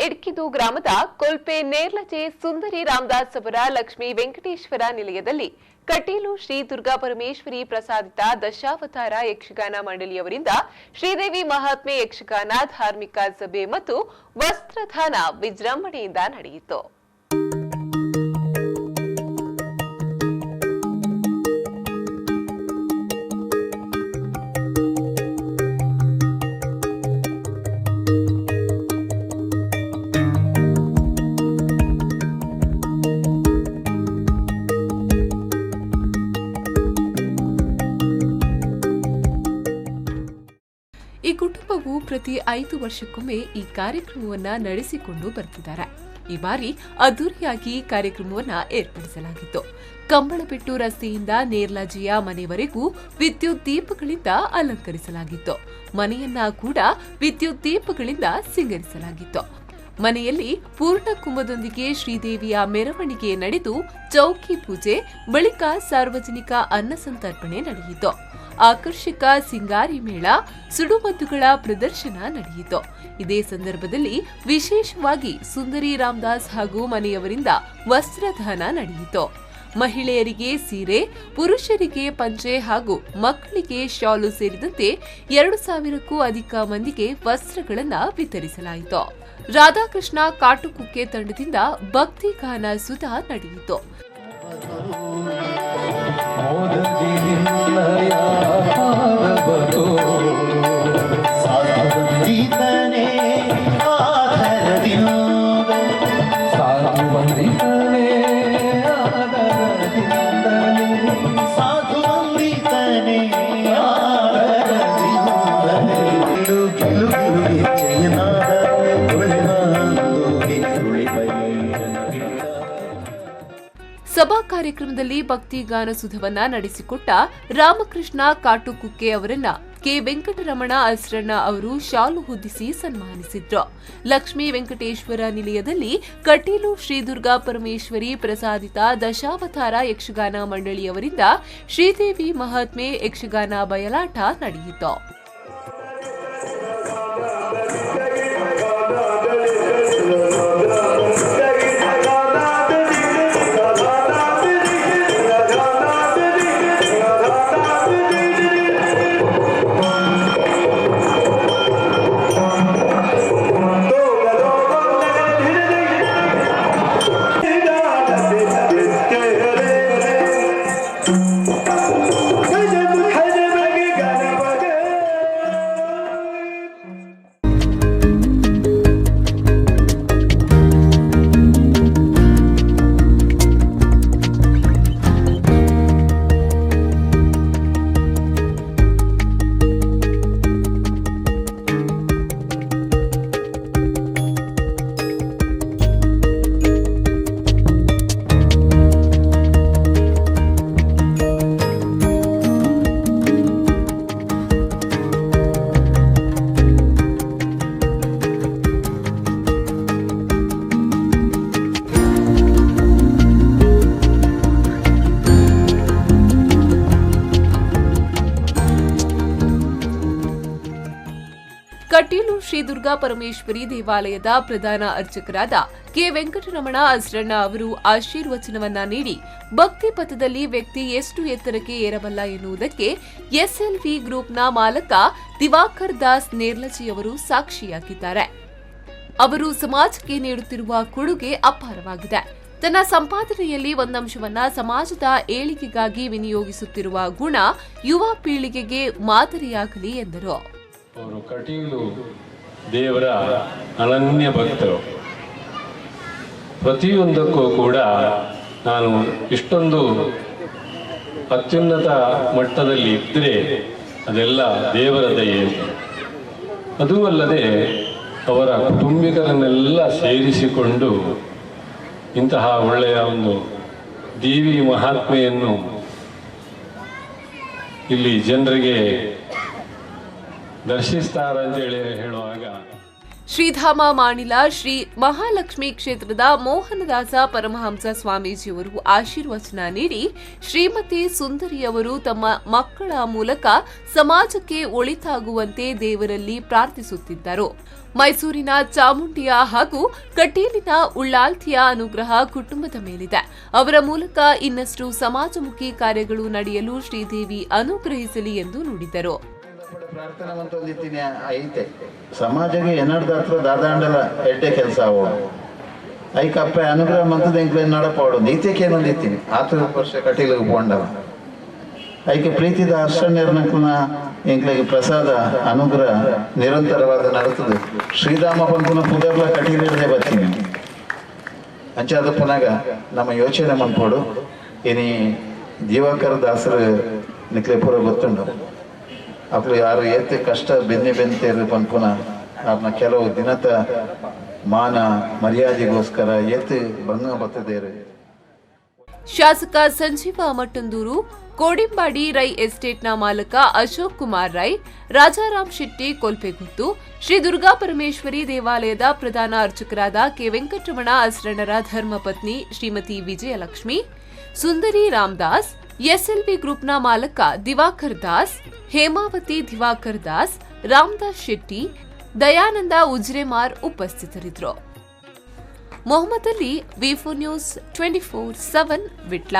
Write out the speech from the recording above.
ಇಡ್ಕಿದು ಗ್ರಾಮದ ಕೊಲ್ಪೆ ನೇರ್ಲಜೆ ಸುಂದರಿ ರಾಮದಾಸ್ ಅವರ ಲಕ್ಷ್ಮೀ ವೆಂಕಟೇಶ್ವರ ನಿಲಯದಲ್ಲಿ ಕಟೀಲು ಶ್ರೀ ದುರ್ಗಾ ಪರಮೇಶ್ವರಿ ಪ್ರಸಾದಿತ ದಶಾವತಾರ ಯಕ್ಷಗಾನ ಮಂಡಳಿಯವರಿಂದ ಶ್ರೀದೇವಿ ಮಹಾತ್ಮೆ ಯಕ್ಷಗಾನ ಧಾರ್ಮಿಕ ಸಭೆ ಮತ್ತು ವಸ್ತ್ರದಾನ ವಿಜೃಂಭಣೆಯಿಂದ ನಡೆಯಿತು. ಈ ಕುಟುಂಬವು ಪ್ರತಿ 5 ವರ್ಷಕ್ಕೊಮ್ಮೆ ಈ ಕಾರ್ಯಕ್ರಮವನ್ನು ನಡೆಸಿಕೊಂಡು ಬರ್ತಿದ್ದಾರೆ. ಈ ಬಾರಿ ಅದ್ದೂರಿಯಾಗಿ ಕಾರ್ಯಕ್ರಮವನ್ನು ಏರ್ಪಡಿಸಲಾಗಿತ್ತು. ಕಂಬಳಬೆಟ್ಟು ರಸ್ತೆಯಿಂದ ನೇರ್ಲಾಜಿಯ ಮನೆವರೆಗೂ ವಿದ್ಯುತ್ ದೀಪಗಳಿಂದ ಅಲಂಕರಿಸಲಾಗಿತ್ತು. ಮನೆಯನ್ನ ಕೂಡ ವಿದ್ಯುತ್ ದೀಪಗಳಿಂದ ಸಿಂಗರಿಸಲಾಗಿತ್ತು. ಮನೆಯಲ್ಲಿ ಪೂರ್ಣ ಕುಂಭದೊಂದಿಗೆ ಶ್ರೀದೇವಿಯ ಮೆರವಣಿಗೆ ನಡೆದು ಚೌಕಿ ಪೂಜೆ ಬಳಿಕ ಸಾರ್ವಜನಿಕ ಅನ್ನ ಸಂತರ್ಪಣೆ ನಡೆಯಿತು. ಆಕರ್ಷಕ ಸಿಂಗಾರಿ ಮೇಳ, ಸುಡುಮದ್ದುಗಳ ಪ್ರದರ್ಶನ ನಡೆಯಿತು. ಇದೇ ಸಂದರ್ಭದಲ್ಲಿ ವಿಶೇಷವಾಗಿ ಸುಂದರಿ ರಾಮದಾಸ್ ಹಾಗೂ ಮನೆಯವರಿಂದ ವಸ್ತ್ರದಾನ ನಡೆಯಿತು. ಮಹಿಳೆಯರಿಗೆ ಸೀರೆ, ಪುರುಷರಿಗೆ ಪಂಚೆ ಹಾಗೂ ಮಕ್ಕಳಿಗೆ ಶಾಲು ಸೇರಿದಂತೆ 2,000ಕ್ಕೂ ಅಧಿಕ ಮಂದಿಗೆ ವಸ್ತ್ರಗಳನ್ನು ವಿತರಿಸಲಾಯಿತು. ರಾಧಾಕೃಷ್ಣ ಕಾಟುಕುಕ್ಕೆ ತಂಡದಿಂದ ಭಕ್ತಿಗಾನ ಸುಧಾ ನಡೆಯಿತು. ಸಭಾ ಕಾರ್ಯಕ್ರಮದಲ್ಲಿ ಭಕ್ತಿಗಾನ ಸುಧವನ್ನ ನಡೆಸಿಕೊಟ್ಟ ರಾಮಕೃಷ್ಣ ಕಾಟುಕುಕ್ಕೆ ಅವರನ್ನ ಕೆ ವೆಂಕಟರಮಣ ಅಸ್ರಣ್ಣ ಅವರು ಶಾಲು ಹೊದಿಸಿ ಸನ್ಮಾನಿಸಿದ್ರು. ಲಕ್ಷ್ಮೀ ವೆಂಕಟೇಶ್ವರ ನಿಲಯದಲ್ಲಿ ಕಟೀಲು ಶ್ರೀ ದುರ್ಗಾ ಪರಮೇಶ್ವರಿ ಪ್ರಸಾದಿತ ದಶಾವತಾರ ಯಕ್ಷಗಾನ ಮಂಡಳಿಯವರಿಂದ ಶ್ರೀದೇವಿ ಮಹಾತ್ಮೆ ಯಕ್ಷಗಾನ ಬಯಲಾಟ ನಡೆಯಿತು. ಕಟೀಲು ಶ್ರೀ ದುರ್ಗಾ ಪರಮೇಶ್ವರಿ ದೇವಾಲಯದ ಪ್ರಧಾನ ಅರ್ಚಕರಾದ ಕೆ ವೆಂಕಟರಮಣ ಅಸ್ರಣ್ಣ ಅವರು ಆಶೀರ್ವಚನವನ್ನ ನೀಡಿ ಭಕ್ತಿ ಪಥದಲ್ಲಿ ವ್ಯಕ್ತಿ ಎಷ್ಟು ಎತ್ತರಕ್ಕೆ ಏರಬಲ್ಲ ಎನ್ನುವುದಕ್ಕೆ ಎಸ್ಎಲ್ವಿ ಗ್ರೂಪ್ನ ಮಾಲಕ ದಿವಾಕರ್ ದಾಸ್ ನೇರ್ಲಜಿಯವರು ಸಾಕ್ಷಿಯಾಗಿದ್ದಾರೆ. ಅವರು ಸಮಾಜಕ್ಕೆ ನೀಡುತ್ತಿರುವ ಕೊಡುಗೆ ಅಪಾರವಾಗಿದೆ. ತನ್ನ ಸಂಪಾದನೆಯಲ್ಲಿ ಒಂದಂಶವನ್ನ ಸಮಾಜದ ಏಳಿಗೆಗಾಗಿ ವಿನಿಯೋಗಿಸುತ್ತಿರುವ ಗುಣ ಯುವ ಪೀಳಿಗೆಗೆ ಮಾದರಿಯಾಗಲಿ ಎಂದರು. ಅವರು ಕಟೀಲು ದೇವರ ಅನನ್ಯ ಭಕ್ತರು. ಪ್ರತಿಯೊಂದಕ್ಕೂ ಕೂಡ ನಾನು ಇಷ್ಟೊಂದು ಅತ್ಯುನ್ನತ ಮಟ್ಟದಲ್ಲಿ ಇದ್ದರೆ ಅದೆಲ್ಲ ದೇವರ ದಯೆ. ಅದೂ ಅಲ್ಲದೆ ಅವರ ಕುಟುಂಬಿಕರನ್ನೆಲ್ಲ ಸೇರಿಸಿಕೊಂಡು ಇಂತಹ ಒಳ್ಳೆಯ ಒಂದು ದೇವಿ ಮಹಾತ್ಮೆಯನ್ನು ಇಲ್ಲಿ ಜನರಿಗೆ ದರ್ಶಿಸ್ತಾರಂತೇಳಿ ಹೇಳುವಾಗ ಶ್ರೀಧಾಮ ಮಾಣಿಲ ಶ್ರೀ ಮಹಾಲಕ್ಷ್ಮಿ ಕ್ಷೇತ್ರದ ಮೋಹನದಾಸ ಪರಮಹಂಸ ಸ್ವಾಮೀಜಿಯವರು ಆಶೀರ್ವಚನ ನೀಡಿ ಶ್ರೀಮತಿ ಸುಂದರಿಯವರು ತಮ್ಮ ಮಕ್ಕಳ ಮೂಲಕ ಸಮಾಜಕ್ಕೆ ಒಳಿತಾಗುವಂತೆ ದೇವರಲ್ಲಿ ಪ್ರಾರ್ಥಿಸುತ್ತಿದ್ದರು. ಮೈಸೂರಿನ ಚಾಮುಂಡಿಯ ಹಾಗೂ ಕಟೀಲಿನ ಉಳ್ಳಾಲ್ತಿಯ ಅನುಗ್ರಹ ಕುಟುಂಬದ ಮೇಲಿದೆ. ಅವರ ಮೂಲಕ ಇನ್ನಷ್ಟು ಸಮಾಜಮುಖಿ ಕಾರ್ಯಗಳು ನಡೆಯಲು ಶ್ರೀದೇವಿ ಅನುಗ್ರಹಿಸಲಿ ಎಂದು ನುಡಿದರು. ಪ್ರಾರ್ಥನೆ ಮಂತೊಂದಿತ್ತೀನಿ ಐತೆ ಸಮಾಜಕ್ಕೆ ಎನ್ನಡ್ದಾತ್ರ ದಾದಾಂಡಲ ಎಡ್ಡೆ ಕೆಲಸ ಆವೋ ಐಕಪ್ಪ ಅನುಗ್ರಹ ಮಂತದ ಎಂಕ್ಲೆ ನಡಪಾಡು ನೀತಿಕೆ ಏನೊಂದಿತ್ತೀನಿ 4 ವರ್ಷ ಕಟೀಲಿಗೆ ಪೋಂಡವ ಐಕೆ ಪ್ರೀತಿದ ಅರ್ಶನ್ಯರ್ನಕ್ಲನ ಎಂಕ್ಲೆಗೆ ಪ್ರಸಾದ ಅನುಗ್ರಹ ನಿರಂತರವಾದ ನಡತದೆ. ಶ್ರೀರಾಮ ಪಂಪನ ಪುದರ್ಲ ಕಟೀಲಿಡದೆ ಬರ್ತೀನಿ ಅಂಚಾದ ಪುನಗ ನಮ್ಮ ಯೋಚನೆ ಮನ್ಪೋಡು ಇನಿ ದಿವಾಕರ ದಾಸರು ನಿಕ್ಲೆ ಪೂರ ಗೊತ್ತುಂಡು. ಅಪ್ಲು ಯಾರು ಏತೆ ಕಷ್ಟ ಬೆಂತೇರು ಪನ್ಪುನ ಅವ್ರನ್ನ ಕೆಲವು ದಿನದ ಮಾನ ಮರ್ಯಾದೆಗೋಸ್ಕರ ಏತ್ ಭಂಗ ಬರ್ತದೇರು. ಶಾಸಕ ಸಂಜೀವ ಮಟ್ಟಂದೂರು, ಕೋಡಿಂಬಾಡಿ ರೈ ಎಸ್ಟೇಟ್ನ ಮಾಲಕ ಅಶೋಕ್ ಕುಮಾರ್ ರೈ, ರಾಜಾರಾಮ್ ಶೆಟ್ಟಿ ಕೊಲ್ಪೆಗುತ್ತು, ಶ್ರೀ ದುರ್ಗಾ ಪರಮೇಶ್ವರಿ ದೇವಾಲಯದ ಪ್ರಧಾನ ಅರ್ಚಕರಾದ ಕೆ ವೆಂಕಟರಮಣ ಅಸ್ರಣರ ಧರ್ಮಪತ್ನಿ ಶ್ರೀಮತಿ ವಿಜಯಲಕ್ಷ್ಮಿ, ಸುಂದರಿ ರಾಮದಾಸ್, ಎಸ್ಎಲ್ವಿ ಗ್ರೂಪ್ನ ಮಾಲಕ ದಿವಾಕರ್ ದಾಸ್, ಹೇಮಾವತಿ ದಿವಾಕರ್ ದಾಸ್, ರಾಮದಾಸ್ ಶೆಟ್ಟಿ, ದಯಾನಂದ ಉಜ್ರೆಮಾರ್ ಉಪಸ್ಥಿತರಿದ್ದರು. ಮೊಹಮ್ಮದ್ ಅಲಿ, ವಿ4 ನ್ಯೂಸ್ 24/7 ವಿಟ್ಲ.